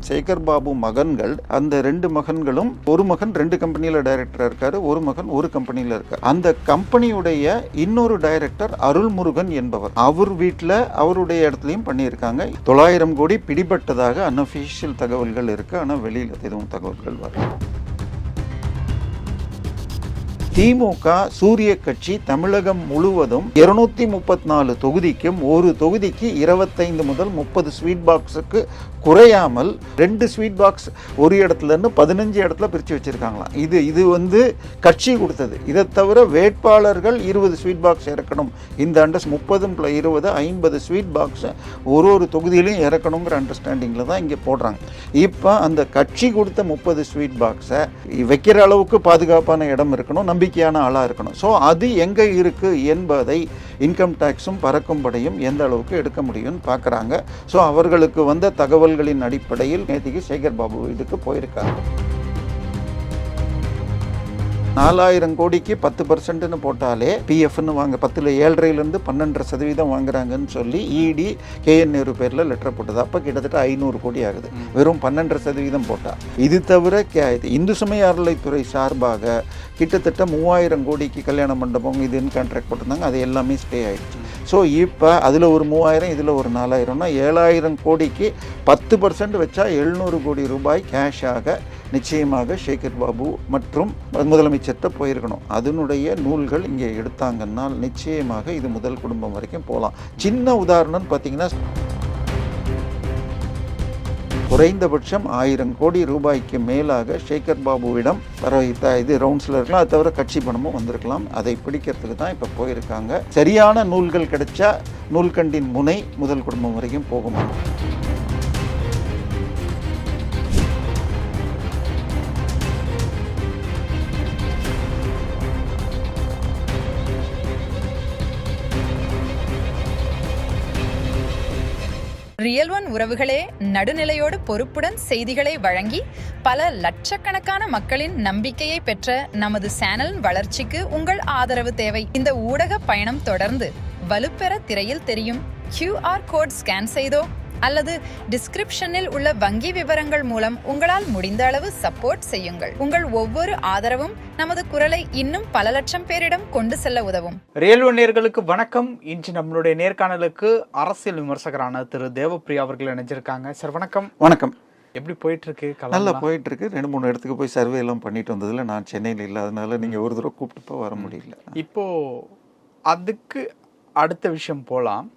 சேகர் பாபு மகன்கள், அந்த 2 மகன்களும், ஒரு மகன் 2 கம்பெனியில் டைரக்டராக இருக்காரு, ஒரு மகன் ஒரு கம்பெனியில் இருக்கார். அந்த கம்பெனியுடைய இன்னொரு டைரக்டர் அருள்முருகன் என்பவர். அவர் வீட்டில் அவருடைய இடத்துலையும் பண்ணியிருக்காங்க. 900 கோடி பிடிபட்டதாக அன்அஃபிஷியல் தகவல்கள் இருக்கு. ஆனால் வெளியில் எதுவும் தகவல்கள் வரல. திமுக சூரிய கட்சி தமிழகம் முழுவதும் 234 தொகுதிக்கும் ஒரு தொகுதிக்கு 25 முதல் 30 ஸ்வீட் பாக்ஸுக்கு குறையாமல் 2 ஸ்வீட் பாக்ஸ் ஒரு இடத்துல இருந்து 15 இடத்துல பிரித்து வச்சிருக்காங்களாம். இது வந்து கட்சி கொடுத்தது. இதை தவிர வேட்பாளர்கள் 20 ஸ்வீட் பாக்ஸ் இறக்கணும். இந்த 30+20 50 ஸ்வீட் பாக்ஸ் ஒரு தொகுதியிலையும் இறக்கணுங்கிற அண்டர்ஸ்டாண்டிங்கில் தான் இங்கே போடுறாங்க. இப்போ அந்த கட்சி கொடுத்த 30 ஸ்வீட் பாக்ஸை வைக்கிற அளவுக்கு பாதுகாப்பான இடம் இருக்கணும், நம்பிக்கையான ஆளாக இருக்கணும். ஸோ அது எங்கே இருக்குது என்பதை இன்கம் டேக்ஸும் பறக்கும் படையும் எந்த அளவுக்கு எடுக்க முடியும்னு பார்க்குறாங்க. ஸோ அவர்களுக்கு வந்த தகவல்களின் அடிப்படையில் நேற்றுக்கு சேகர் பாபு வீட்டுக்கு போயிருக்காங்க. 4000 கோடிக்கு 10% போட்டாலே பிஎஃப்னு வாங்க 10ல் 7.5% 12% வாங்குறாங்கன்னு சொல்லி இடி கேஎன் நேரு பேரில் லெட்டர் போட்டது. அப்போ கிட்டத்தட்ட 500 கோடி ஆகுது வெறும் 12% போட்டால். இது தவிர இந்து சமய அறநிலைத்துறை சார்பாக கிட்டத்தட்ட 3000 கோடிக்கு கல்யாண மண்டபம் இதுன்னு கான்ட்ராக்ட் போட்டிருந்தாங்க. அது எல்லாமே ஸ்டே ஆகிடுச்சு. ஸோ இப்போ அதில் ஒரு 3000, இதில் ஒரு 4000னா 7000 கோடிக்கு 10% வச்சா 700 கோடி ரூபாய் கேஷாக நிச்சயமாக சேகர் பாபு மற்றும் முதலமைச்சர்கிட்ட போயிருக்கணும். அதனுடைய நூல்கள் இங்கே எடுத்தாங்கன்னா நிச்சயமாக இது முதல் குடும்பம் வரைக்கும் போகலாம். சின்ன உதாரணம் பார்த்தீங்கன்னா குறைந்தபட்சம் 1000 கோடி ரூபாய்க்கு மேலாக சேகர் பாபுவிடம் இது ரவுண்ட்ஸில் இருக்கலாம். அது தவிர கட்சி பணமும் வந்திருக்கலாம். அதை பிடிக்கிறதுக்கு தான் இப்போ போயிருக்காங்க. சரியான நூல்கள் கிடைச்சா நூல்கண்டின் முனை முதல் குடும்பம் வரைக்கும் போகுமா? ரியல் ஒன் உறவுகளே, நடுநிலையோடு பொறுப்புடன் செய்திகளை வழங்கி பல லட்சக்கணக்கான மக்களின் நம்பிக்கையை பெற்ற நமது சேனலின் வளர்ச்சிக்கு உங்கள் ஆதரவு தேவை. இந்த ஊடக பயணம் தொடர்ந்து வலுப்பெற திரையில் தெரியும் QR கோட் ஸ்கேன் செய்தோ அல்லது டிஸ்கிரிப்ஷனில் உள்ள வங்கி விவரங்கள் மூலம் உங்களால் முடிந்த அளவு சப்போர்ட் செய்யுங்கள். உங்கள் ஒவ்வொரு ஆதரவும் நமது குரலை இன்னும் பல லட்சம் பேரிடம் கொண்டு செல்ல உதவும். ரியல் ஒன் நேயர்களுக்கு வணக்கம். இன்று நம்மளுடைய நேர்காணலுக்கு அரசியல் விமர்சகரான திரு தேவப்பிரியா அவர்கள் இணைஞ்சிருக்காங்க. சார் வணக்கம். வணக்கம். எப்படி போயிட்டு இருக்கு? நல்லா போயிட்டு இருக்கு. 2-3 இடத்துக்கு போய் சர்வே எல்லாம் பண்ணிட்டு வந்ததுல நான் சென்னையில் இல்லாதனால நீங்க ஒரு தடவை கூப்பிட்டு வர முடியல. இப்போ அதுக்கு அடுத்த விஷயம் போகலாம்.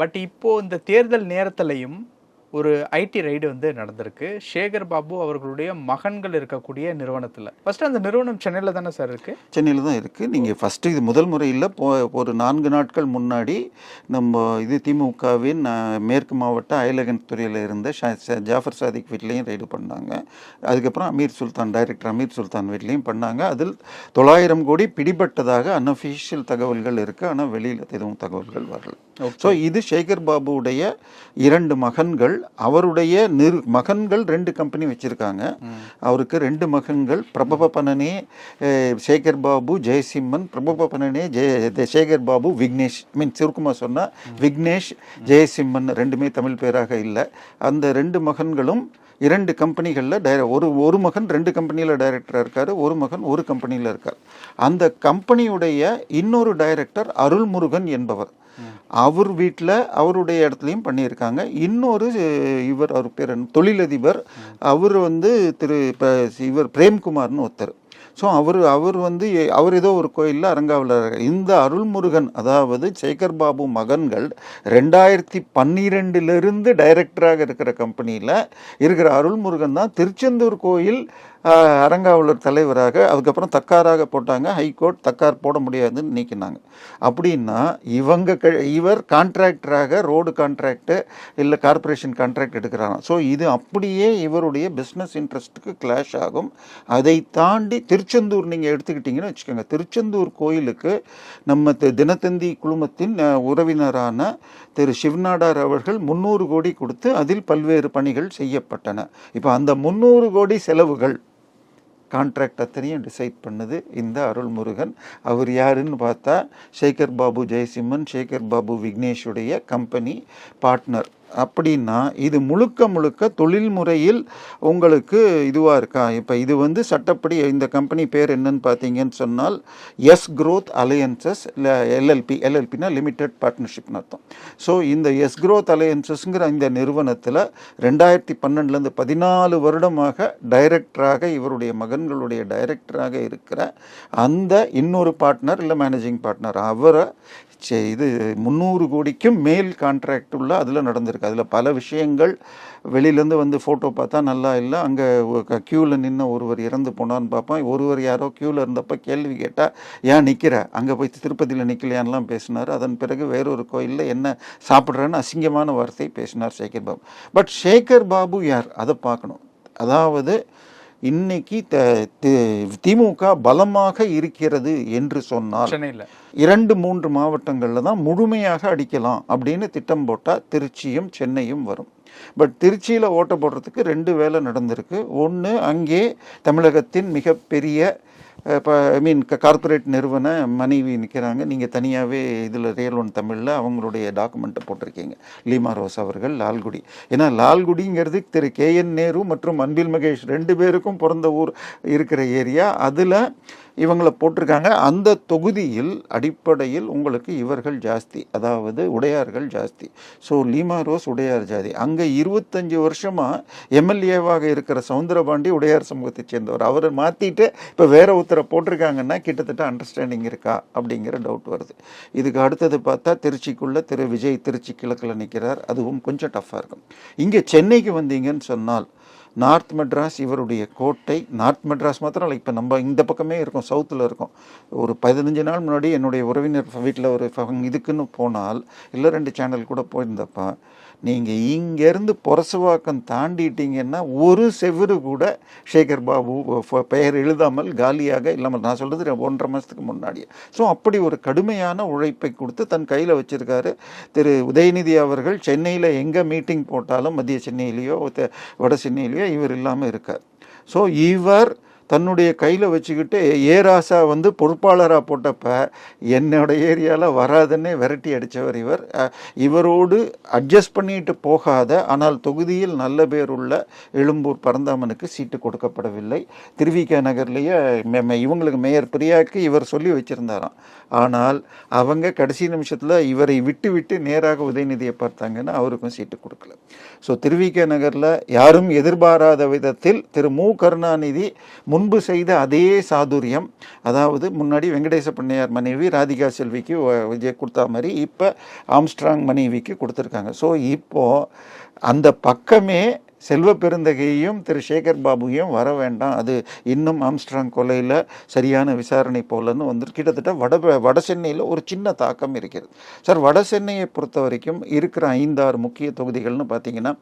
பட் இப்போ இந்த தேர்தல் நேரத்திலையும் ஒரு ஐடி ரைடு வந்து நடந்திருக்கு. சேகர் பாபு அவர்களுடைய மகன்கள் இருக்கக்கூடிய நிறுவனத்தில். ஃபர்ஸ்ட் அந்த நிறுவனம் சென்னையில் தானே சார் இருக்குது? சென்னையில் தான் இருக்குது. நீங்கள் ஃபஸ்ட்டு இது முதல் முறையில் ஒரு 4 நாட்கள் முன்னாடி நம்ம திமுகவின் மேற்கு மாவட்ட அயலகன் துறையில் இருந்த ஜாஃபர் சாதிக் வீட்லேயும் ரைடு பண்ணாங்க. அதுக்கப்புறம் டைரக்டர் அமீர் சுல்தான் வீட்லேயும் பண்ணாங்க. அதில் 900 கோடி பிடிபட்டதாக அன்அஃபிஷியல் தகவல்கள் இருக்குது. ஆனால் வெளியில் எதுவும் தகவல்கள் வரல. ஸோ இது சேகர் பாபுடைய 2 மகன்கள். அவருடைய மகன்கள் 2 கம்பெனி வச்சிருக்காங்க. அவருக்கு 2 மகன்கள் பிரபப பனனே சேகர் பாபு ஜெயசிம்மன், பிரபப பனனே சேகர் பாபு விக்னேஷ். சுருக்கமாக சொன்னால் விக்னேஷ் ஜெயசிம்மன், 2மே தமிழ் பேராக இல்லை. அந்த 2 மகன்களும் 2 கம்பெனிகளில் ஒரு மகன் 2 கம்பெனியில் டைரக்டராக இருக்கார், ஒரு மகன் ஒரு கம்பெனியில் இருக்கார். அந்த கம்பெனியுடைய இன்னொரு டைரக்டர் அருள்முருகன் என்பவர். அவர் வீட்டில் அவருடைய இடத்துலையும் பண்ணியிருக்காங்க. இன்னொரு அவர் பேர் தொழிலதிபர், அவர் வந்து பிரேம்குமார்னு ஒருத்தர். ஸோ அவர் ஏதோ ஒரு கோயிலில் அரங்காவில் இந்த அருள்முருகன், அதாவது சேகர் பாபு மகன்கள் 2012 டைரக்டராக இருக்கிற கம்பெனியில் இருக்கிற அருள்முருகன் தான் திருச்செந்தூர் கோயில் அரங்காவலர் தலைவராக, அதுக்கப்புறம் தக்காராக போட்டாங்க. ஹைகோர்ட் தக்கார் போட முடியாதுன்னு நீக்கினாங்க. அப்படின்னா இவர் கான்ட்ராக்டராக ரோடு கான்ட்ராக்டு இல்லை கார்பரேஷன் கான்ட்ராக்ட் எடுக்கிறாங்க. ஸோ இது அப்படியே இவருடைய பிஸ்னஸ் இன்ட்ரெஸ்ட்டுக்கு கிளாஷ் ஆகும். அதை தாண்டி திருச்செந்தூர் நீங்கள் எடுத்துக்கிட்டிங்கன்னு வச்சுக்கோங்க. திருச்செந்தூர் கோயிலுக்கு நம்ம தினத்தந்தி குழுமத்தின் உறவினரான திரு சிவநாடார் அவர்கள் 300 கோடி கொடுத்து அதில் பல்வேறு பணிகள் செய்யப்பட்டன. இப்போ அந்த 300 கோடி செலவுகள் கான்ட்ராக்ட் அத்தனையும் டிசைட் பண்ணது இந்த அருள்முருகன். அவர் யாருன்னு பார்த்தா சேகர் பாபு ஜெயசிம்மன், சேகர் பாபு விக்னேஷுடைய கம்பெனி பார்ட்னர். அப்படின்னா இது முழுக்க முழுக்க தொழில் முறையில் உங்களுக்கு இதுவாக இருக்கா? இப்போ இது வந்து சட்டப்படி இந்த கம்பெனி பேர் என்னன்னு பார்த்தீங்கன்னு சொன்னால் எஸ் க்ரோத் அலையன்சஸ் இல்லை எல்எல்பினா லிமிடெட் பார்ட்னர்ஷிப்னு அர்த்தம். ஸோ இந்த எஸ் க்ரோத் அலையன்சஸ்ங்கிற இந்த நிறுவனத்தில் 2012 14 வருடமாக டைரக்டராக இவருடைய மகன்களுடைய டைரக்டராக இருக்கிற அந்த இன்னொரு பார்ட்னர் இல்லை மேனேஜிங் பார்ட்னர் அவரை இது 300 கோடிக்கும் மேல் கான்ட்ராக்ட் உள்ள அதில் நடந்திருக்கு. அதில் பல விஷயங்கள் வெளியிலேருந்து வந்து ஃபோட்டோ பார்த்தா நல்லா இல்லை. அங்கே க்யூவில் நின்று ஒருவர் இறந்து போனான்னு பார்ப்போம். ஒருவர் யாரோ க்யூவில் இருந்தப்போ கேள்வி கேட்டால் ஏன் நிற்கிற, அங்கே போய் திருப்பதியில் நிற்கலையான்லாம் பேசினார். அதன் பிறகு வேறொரு கோயிலில் என்ன சாப்பிட்றேன்னு அசிங்கமான வார்த்தை பேசினார் சேகர் பாபு. பட் சேகர் பாபு யார் அதை பார்க்கணும். அதாவது இன்னைக்கு திமுக பலமாக இருக்கிறது என்று சொன்னால் 2-3 மாவட்டங்களில் தான் முழுமையாக அடிக்கலாம் அப்படின்னு திட்டம் போட்டால் திருச்சியும் சென்னையும் வரும். பட் திருச்சியில் ஓட்ட போடுறதுக்கு 2 வேலை நடந்திருக்கு. ஒன்று, அங்கே தமிழகத்தின் மிகப்பெரிய கார்ப்பரேட் நிறுவன மனைவி நிற்கிறாங்க. நீங்கள் தனியாகவே இதில் ரியல் ஒன் தமிழில் அவங்களுடைய டாக்குமெண்ட்டை போட்டிருக்கீங்க. லீமா ரோஸ் அவர்கள் லால்குடி. ஏன்னா லால்குடிங்கிறது திரு KN நேரு மற்றும் அன்பில் மகேஷ் 2 பேருக்கும் பிறந்த ஊர் இருக்கிற ஏரியா. அதில் இவங்களை போட்டிருக்காங்க. அந்த தொகுதியில் அடிப்படையில் உங்களுக்கு இவர்கள் ஜாஸ்தி, அதாவது உடையார்கள் ஜாஸ்தி. ஸோ லீமா ரோஸ் உடையார் ஜாதி. அங்கே 25 வருஷமாக எம்எல்ஏவாக இருக்கிற சவுந்தரபாண்டி உடையார் சமூகத்தை சேர்ந்தவர். அவரை மாற்றிட்டு இப்போ வேற ஒருத்தரை போட்டிருக்காங்கன்னா கிட்டத்தட்ட அண்டர்ஸ்டாண்டிங் இருக்கா அப்படிங்கிற டவுட் வருது. இதுக்கு அடுத்தது பார்த்தா திருச்சிக்குள்ளே திரு விஜய் திருச்சி கிழக்கில் நிற்கிறார். அதுவும் கொஞ்சம் டஃப்பாக இருக்கும். இங்கே சென்னைக்கு வந்தீங்கன்னு சொன்னால் நார்த் மெட்ராஸ் இவருடைய கோட்டை. நார்த் மெட்ராஸ் மாத்திரம் இல்லை, இப்போ நம்ம இந்த பக்கமே இருக்கோம், சவுத்தில் இருக்கோம். ஒரு 15 நாள் முன்னாடி என்னுடைய உறவினர் வீட்டில் ஒரு இதுக்குன்னு போனால் இல்லை 2 சேனல் கூட போயிருந்தப்ப நீங்கள் இங்கேருந்து பொரசுவாக்கம் தாண்டிட்டீங்கன்னா ஒரு செவ்வறு கூட சேகர் பாபு பெயர் எழுதாமல் காலியாக இல்லாமல், நான் சொல்கிறது 1.5 மாதத்துக்கு முன்னாடியே. ஸோ அப்படி ஒரு கடுமையான உழைப்பை கொடுத்து தன் கையில் வச்சுருக்காரு திரு உதயநிதி அவர்கள். சென்னையில் எங்கே மீட்டிங் போட்டாலும் மத்திய சென்னையிலையோ வட சென்னையிலையோ இவர் இல்லாமல் இருக்கார். ஸோ இவர் தன்னுடைய கையில் வச்சுக்கிட்டு ஏராசா வந்து பொறுப்பாளராக போட்டப்ப என்னோட ஏரியாவில் வராதுன்னே விரட்டி அடித்தவர் இவர். இவரோடு அட்ஜஸ்ட் பண்ணிட்டு போகாத ஆனால் தொகுதியில் நல்ல பேர் உள்ள எழும்பூர் பரந்தாமனுக்கு சீட்டு கொடுக்கப்படவில்லை. திருவிக நகர்லேயே இவங்களுக்கு மேயர் பிரியாவுக்கு இவர் சொல்லி வச்சுருந்தாராம். ஆனால் அவங்க கடைசி நிமிஷத்தில் இவரை விட்டு விட்டு நேராக உதயநிதியை பார்த்தாங்கன்னா அவருக்கும் சீட்டு கொடுக்கல. ஸோ திருவிக நகரில் யாரும் எதிர்பாராத விதத்தில் திரு மு கருணாநிதி முன்பு செய்த அதே சாதுரியம், அதாவது முன்னாடி வெங்கடேச பண்ணையார் மனைவி ராதிகா செல்விக்கு விஜய் கொடுத்தா மாதிரி இப்போ ஆம்ஸ்ட்ராங் மனைவிக்கு கொடுத்துருக்காங்க. ஸோ இப்போது அந்த பக்கமே செல்வ பெருந்தகையும் திரு சேகர் பாபுவையும் வர வேண்டாம், அது இன்னும் ஆம்ஸ்ட்ராங் கொலையில் சரியான விசாரணை போலன்னு வந்து கிட்டத்தட்ட வட சென்னையில் ஒரு சின்ன தாக்கம் இருக்கிறது. சார், வட சென்னையை பொறுத்த வரைக்கும் இருக்கிற 5-6 முக்கிய தொகுதிகள்னு பார்த்தீங்கன்னா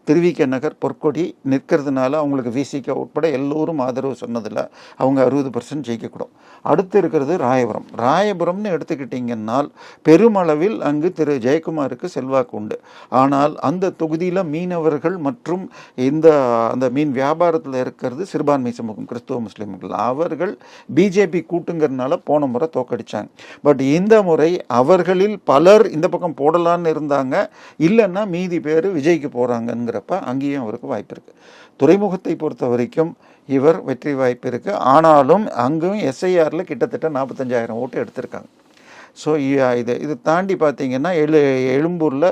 திருவிக நகர் பொற்கொடி நிற்கிறதுனால அவங்களுக்கு விசிக உட்பட எல்லோரும் ஆதரவு சொன்னதில் அவங்க 60% ஜெயிக்கக்கூடும். அடுத்து இருக்கிறது ராயபுரம்னு எடுத்துக்கிட்டிங்கன்னால் பெருமளவில் அங்கு திரு ஜெயக்குமாருக்கு செல்வாக்கு உண்டு. ஆனால் அந்த தொகுதியில் மீனவர்கள் மற்றும் அந்த மீன் வியாபாரத்தில் இருக்கிறது சிறுபான்மை சமூகம், கிறிஸ்துவ முஸ்லீம்கள். அவர்கள் பிஜேபி கூட்டுங்கிறதுனால போன முறை தோக்கடிச்சாங்க. பட் இந்த முறை அவர்களில் பலர் இந்த பக்கம் போடலான்னு இருந்தாங்க. இல்லைன்னா மீதி பேர் விஜய்க்கு போகிறாங்கங்கிறப்ப அங்கேயும் அவருக்கு வாய்ப்பு இருக்குது. துறைமுகத்தை பொறுத்த வரைக்கும் இவர் வெற்றி வாய்ப்பு இருக்குது. ஆனாலும் அங்கேயும் எஸ்ஐஆரில் கிட்டத்தட்ட 45,000 ஓட்டு எடுத்திருக்காங்க. ஸோ இது தாண்டி பார்த்தீங்கன்னா எழும்பூரில்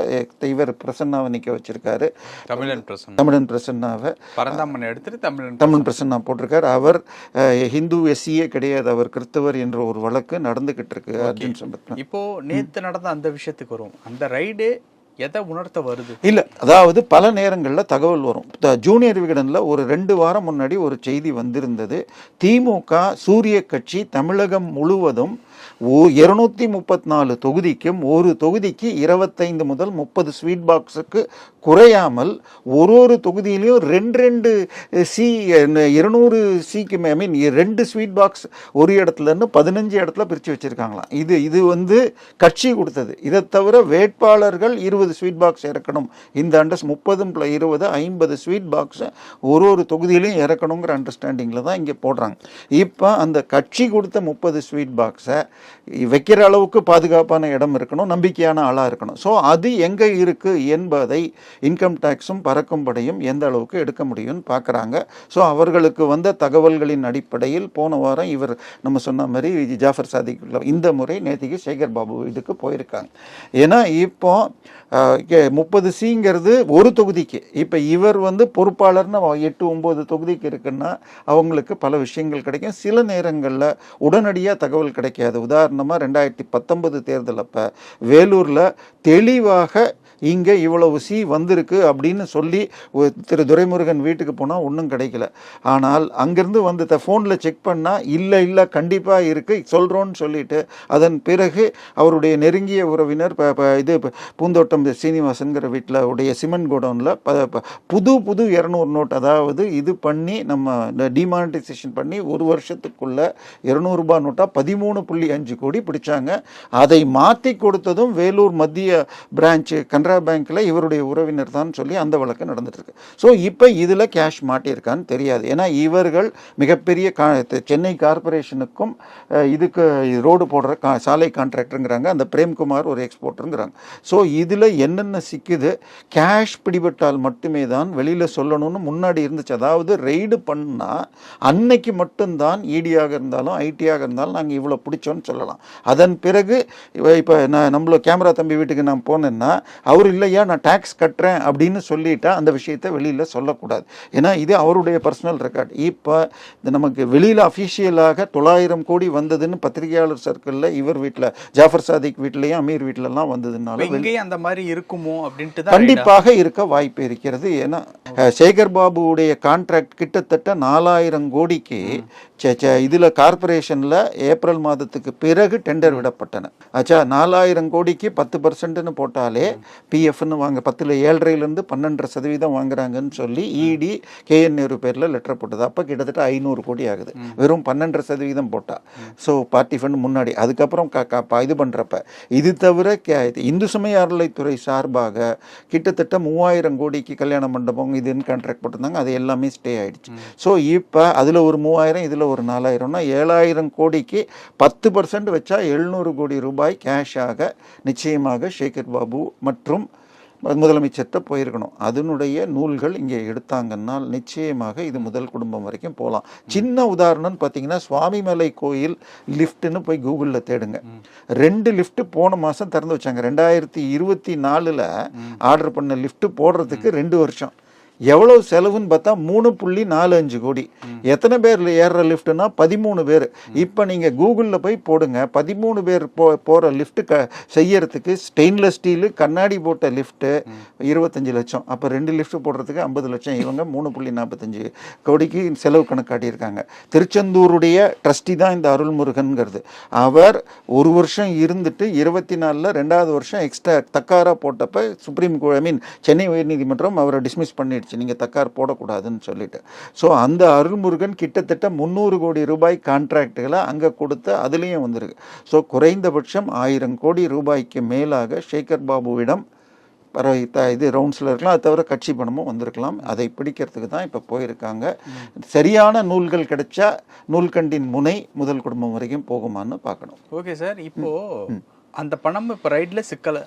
இவர் பிரசன்னாவை நிற்க வச்சிருக்காரு. தமிழன் பிரசன்னாவை பரந்தாமன் எடுத்துட்டு தமிழ் பிரசன்னா போட்டிருக்காரு. அவர் ஹிந்து எஸ்சியே கிடையாது, அவர் கிறிஸ்தவர் என்ற ஒரு வழக்கு நடந்துகிட்டு இருக்கு. அர்ஜுன் சம்பத் இப்போ நேற்று நடந்த அந்த விஷயத்துக்கு வரும். அந்த ரைடே எதை உணர்த்த வருது? இல்லை, அதாவது பல நேரங்களில் தகவல் வரும். ஜூனியர் விகடனில் ஒரு 2 வாரம் முன்னாடி ஒரு செய்தி வந்திருந்தது. திமுக சூரிய கட்சி தமிழகம் முழுவதும் 234 தொகுதிக்கும் ஒரு தொகுதிக்கு 25 முதல் 30 ஸ்வீட் பாக்ஸுக்கு குறையாமல் ஒரு தொகுதியிலையும் 2 சிக்கு 2 ஸ்வீட் பாக்ஸ் ஒரு இடத்துலன்னு 15 இடத்துல பிரித்து வச்சுருக்காங்களாம். இது வந்து கட்சி கொடுத்தது. இதை தவிர வேட்பாளர்கள் 20 ஸ்வீட் பாக்ஸ் இறக்கணும். இந்த 30 + 20 50 ஸ்வீட் பாக்ஸை ஒரு தொகுதியிலையும் இறக்கணுங்கிற அண்டர்ஸ்டாண்டிங்கில் தான் இங்கே போடுறாங்க. இப்போ அந்த கட்சி கொடுத்த 30 ஸ்வீட் பாக்ஸை வைக்கிற அளவுக்கு பாதுகாப்பான இடம் இருக்கணும், நம்பிக்கையான ஆளாக இருக்கணும். ஸோ அது எங்கே இருக்குது என்பதை இன்கம் டேக்ஸும் பறக்கும்படியும் எந்த அளவுக்கு எடுக்க முடியும்னு பார்க்குறாங்க. ஸோ அவர்களுக்கு வந்த தகவல்களின் அடிப்படையில் போன வாரம் இவர் நம்ம சொன்ன மாதிரி ஜாஃபர் சாதிக் இந்த முறை நேற்றுக்கு சேகர் பாபு இதுக்கு போயிருக்காங்க. ஏன்னா இப்போ 30 சிங்கிறது ஒரு தொகுதிக்கு. இப்போ இவர் பொறுப்பாளர்னு 8-9 தொகுதிக்கு இருக்குன்னா அவங்களுக்கு பல விஷயங்கள் கிடைக்கும். சில நேரங்களில் உடனடியாக தகவல் கிடைக்காது. உதாரணமாக 2019 தேர்தல் அப்போ வேலூரில் தெளிவாக இங்கே இவ்வளவு சி வந்திருக்கு அப்படின்னு சொல்லி திரு துரைமுருகன் வீட்டுக்கு போனால் ஒன்றும் கிடைக்கல. ஆனால் அங்கேருந்து ஃபோனில் செக் பண்ணால் இல்லை கண்டிப்பாக இருக்குது சொல்கிறோன்னு சொல்லிட்டு அதன் பிறகு அவருடைய நெருங்கிய உறவினர் இது பூந்தோட்டம் சீனிவாசன்கிற வீட்டில் உடைய சிமெண்ட் கோடவுனில் புது 200 நோட், அதாவது இது பண்ணி நம்ம டிமானிட்டைசேஷன் பண்ணி ஒரு வருஷத்துக்குள்ள 200 ரூபாய் நோட்டாக 13.5 கோடி பிடிச்சாங்க. அதை மாற்றி கொடுத்ததும் வேலூர் மத்திய பிரான்ச்சு கனரா பேங்க்ல இவருடைய உறவினர் தான் சொல்லி அந்த வழக்கு நடந்துட்டு இருக்கு. ஸோ இப்போ இதில் கேஷ் மாட்டியிருக்கான்னு தெரியாது. ஏன்னா இவர்கள் மிகப்பெரிய சென்னை கார்பரேஷனுக்கும் இதுக்கு ரோடு போடுற சாலை கான்ட்ராக்டருங்கிறாங்க. அந்த பிரேம்குமார் ஒரு எக்ஸ்போர்ட்டருங்கிறாங்க. ஸோ இதில் என்னென்ன சிக்குது, கேஷ் பிடிபட்டால் மட்டுமே தான் வெளியில் சொல்லணும்னு முன்னாடி இருந்துச்சு. அதாவது ரெய்டு பண்ணால் அன்னைக்கு மட்டும்தான் இடியாக இருந்தாலும் ஐடியாக இருந்தாலும் நாங்கள் இவ்வளோ பிடிச்சோன்னு சொல்லலாம். அதன் பிறகு இப்போ நம்மள கேமரா தம்பி வீட்டுக்கு நான் போனேன்னா அவர் இல்லையா நான் டேக்ஸ் கட்டுறேன் அப்படின்னு சொல்லிட்டா அந்த விஷயத்தை வெளியில் சொல்லக்கூடாது. ஏன்னா இது அவருடைய பர்சனல் ரெக்கார்ட். இப்போ நமக்கு வெளியில் அஃபிஷியலாக 900 கோடி வந்ததுன்னு பத்திரிகையாளர் சர்க்கிளில் இவர் வீட்டில் ஜாஃபர் சாதிக் வீட்லேயும் அமீர் வீட்டிலலாம் வந்ததுனால அந்த மாதிரி இருக்குமோ அப்படின்ட்டு கண்டிப்பாக இருக்க வாய்ப்பு இருக்கிறது. ஏன்னா சேகர் பாபுவுடைய கான்ட்ராக்ட் கிட்டத்தட்ட 4000 கோடிக்கு இதில் கார்பரேஷனில் ஏப்ரல் மாதத்துக்கு பிறகு டெண்டர் விடப்பட்டன. ஆச்சா 4000 கோடிக்கு 10% போட்டாலே பிஎஃப்னு வாங்க 10ல் 7.5% 12% வாங்குறாங்கன்னு சொல்லி இடி கேஎன் நேரு பேரில் லெட்டர் போட்டது. அப்போ கிட்டத்தட்ட 500 கோடி ஆகுது வெறும் 12% போட்டா. ஸோ பார்ட்டி ஃபண்ட் முன்னாடி அதுக்கப்புறம் இது பண்ணுறப்ப இது தவிர இந்து சமய அறநிலைத்துறை சார்பாக கிட்டத்தட்ட 3000 கோடிக்கு கல்யாண மண்டபம் இதுன்னு கான்ட்ராக்ட் போட்டிருந்தாங்க. அது எல்லாமே ஸ்டே ஆயிடுச்சு. ஸோ இப்போ அதில் ஒரு 3000 இதில் ஒரு 4000னா 7000 கோடிக்கு 10% வச்சா 700 கோடி ரூபாய் கேஷாக நிச்சயமாக சேகர் பாபு மற்றும் முதலமைச்சர்கிட்ட போயிருக்கணும். அதனுடைய நூல்கள் இங்கே எடுத்தாங்கன்னா நிச்சயமாக இது முதல் குடும்பம் வரைக்கும் போகலாம். சின்ன உதாரணம்னு பார்த்தீங்கன்னா சுவாமிமலை கோயில் லிஃப்ட்டுன்னு போய் கூகுளில் தேடுங்க. 2 லிஃப்ட் போன மாதம் திறந்து வச்சாங்க. 2024 ஆர்டர் பண்ண லிஃப்ட் போடுறதுக்கு 2 வருஷம். எவ்வளவு செலவுன்னு பார்த்தா 3.45 கோடி. எத்தனை பேர் ஏறுற லிஃப்ட்னா 13 பேர். இப்போ நீங்கள் கூகுளில் போய் போடுங்க 13 பேர் போகிற லிஃப்ட்டு செய்யறதுக்கு ஸ்டெயின்லெஸ் ஸ்டீலு கண்ணாடி போட்ட லிஃப்ட்டு 25 லட்சம். அப்போ 2 லிஃப்ட் போடுறதுக்கு 50 லட்சம். இவங்க 3.45 கோடிக்கு செலவு கணக்கு காட்டியிருக்காங்க. திருச்செந்தூருடைய ட்ரஸ்டி தான் இந்த அருள்முருகன்கிறது. அவர் ஒரு வருஷம் இருந்துட்டு 24ல் 2வது வருஷம் எக்ஸ்ட்ரா தக்காரா போட்டப்ப சென்னை உயர்நீதிமன்றம் அவரை டிஸ்மிஸ் பண்ணிடுச்சு, நீங்கள் தக்கார் போடக்கூடாதுன்னு சொல்லிட்டு. ஸோ அந்த அருள்முருகன் கிட்டத்தட்ட 300 கோடி ரூபாய் கான்ட்ராக்டுகளை அங்கே கொடுத்து அதுலேயும் வந்திருக்கு. ஸோ குறைந்தபட்சம் 1000 கோடி ரூபாய்க்கு மேலாக சேகர் பாபுவிடம் இது ரவுண்ட்ஸில் இருக்கலாம். அது தவிர கட்சி பணமும் வந்திருக்கலாம். அதை பிடிக்கிறதுக்கு தான் இப்போ போயிருக்காங்க. சரியான நூல்கள் கிடைச்சா நூல்கண்டின் முனை முதல் குடும்பம் வரைக்கும் போகுமான்னு பார்க்கணும். ஓகே சார், இப்போ அந்த பணம் இப்போ ரைட்டில் சிக்கலை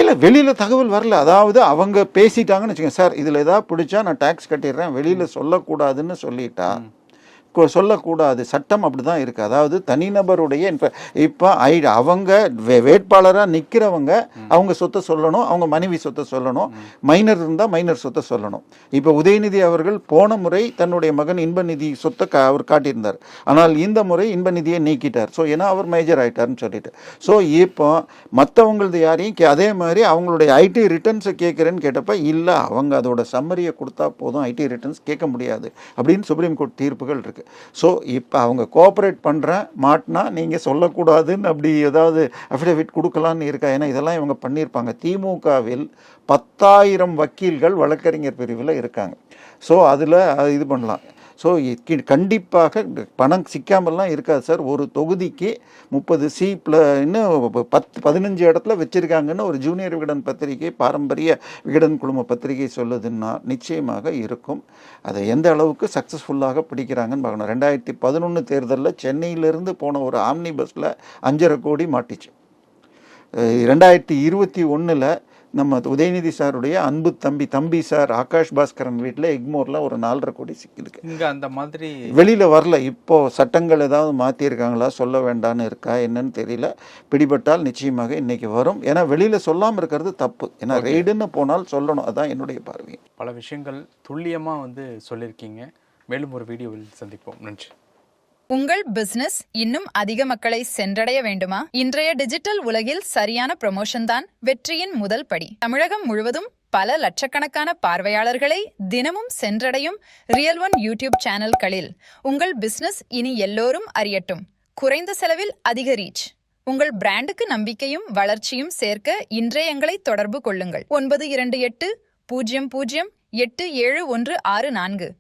இல்லை வெளியில் தகவல் வரல. அதாவது அவங்க பேசிட்டாங்கன்னு வச்சுக்கோங்க, சார் இதில் ஏதாவது பிடிச்சா நான் டேக்ஸ் கட்டிடுறேன் வெளியில் சொல்லக்கூடாதுன்னு சொல்லிட்டா சொல்லக்கூடாது. சட்டம் அப்படி தான் இருக்குது. அதாவது தனிநபருடைய இப்போ அவங்க வேட்பாளராக நிற்கிறவங்க அவங்க சொத்தை சொல்லணும், அவங்க மனைவி சொத்தை சொல்லணும், மைனர் இருந்தால் மைனர் சொத்தை சொல்லணும். இப்போ உதயநிதி அவர்கள் போன முறை தன்னுடைய மகன் இன்பநிதி சொத்தை அவர் காட்டியிருந்தார். ஆனால் இந்த முறை இன்பநிதியை நீக்கிட்டார். ஸோ ஏன்னா அவர் மேஜர் ஆகிட்டார்னு சொல்லிட்டு. ஸோ இப்போ மற்றவங்களது யாரையும் அதே மாதிரி அவங்களுடைய ஐடி ரிட்டர்ன்ஸை கேட்குறேன்னு கேட்டப்ப இல்லை அவங்க அதோட சம்மரியை கொடுத்தா போதும், ஐடி ரிட்டர்ன்ஸ் கேட்க முடியாது அப்படின்னு சுப்ரீம் கோர்ட் தீர்ப்புகள் இருக்குது. ஸோ இப்போ அவங்க கோஆப்ரேட் பண்ணுறேன் மாட்டினா நீங்கள் சொல்லக்கூடாதுன்னு அப்படி ஏதாவது அஃபிடவிட் கொடுக்கலான்னு இருக்கா? ஏன்னா இதெல்லாம் இவங்க பண்ணியிருப்பாங்க. திமுகவில் 10,000 வக்கீல்கள் வழக்கறிஞர் பிரிவில் இருக்காங்க. ஸோ அதில் இது பண்ணலாம். ஸோ கண்டிப்பாக பணம் சிக்காமல்லாம் இருக்காது சார். ஒரு தொகுதிக்கு 30 இன்னும் 15 இடத்துல வச்சுருக்காங்கன்னு ஒரு ஜூனியர் விகடன் பத்திரிகை, பாரம்பரிய விகடன் குழும பத்திரிகை சொல்லுதுன்னா நிச்சயமாக இருக்கும். அதை எந்த அளவுக்கு சக்ஸஸ்ஃபுல்லாக பிடிக்கிறாங்கன்னு பார்க்கணும். 2011 தேர்தலில் சென்னையிலேருந்து போன ஒரு ஆம்னி பஸ்ஸில் 5.5 கோடி மாட்டிச்சு. 2021 நம்ம உதயநிதி சாருடைய அன்பு தம்பி சார் ஆகாஷ் பாஸ்கரன் வீட்டில் எக்மோரில் ஒரு 4.5 கோடி சிக்கிருக்கு. இங்கே அந்த மாதிரி வெளியில் வரல. இப்போது சட்டங்கள் ஏதாவது மாற்றிருக்காங்களா, சொல்ல வேண்டான்னு இருக்கா என்னன்னு தெரியல. பிடிபட்டால் நிச்சயமாக இன்னைக்கு வரும். ஏன்னா வெளியில் சொல்லாமல் இருக்கிறது தப்பு. ஏன்னா ரெய்டுன்னு போனால் சொல்லணும். அதுதான் என்னுடைய பார்வை. பல விஷயங்கள் துல்லியமாக சொல்லியிருக்கீங்க. மேலும் ஒரு வீடியோவில் சந்திப்போம். நன்றி. உங்கள் பிசினஸ் இன்னும் அதிக மக்களை சென்றடைய வேண்டுமா? இன்றைய டிஜிட்டல் உலகில் சரியான ப்ரமோஷன் தான் வெற்றியின் முதல் படி. தமிழகம் முழுவதும் பல லட்சக்கணக்கான பார்வையாளர்களை தினமும் சென்றடையும் ரியல் ஒன் யூடியூப் சேனல்களில் உங்கள் பிசினஸ் இனி எல்லோரும் அறியட்டும். குறைந்த செலவில் அதிக ரீச். உங்கள் பிராண்டுக்கு நம்பிக்கையும் வளர்ச்சியும் சேர்க்க இன்றே எங்களை தொடர்பு கொள்ளுங்கள். 928 00 87 164.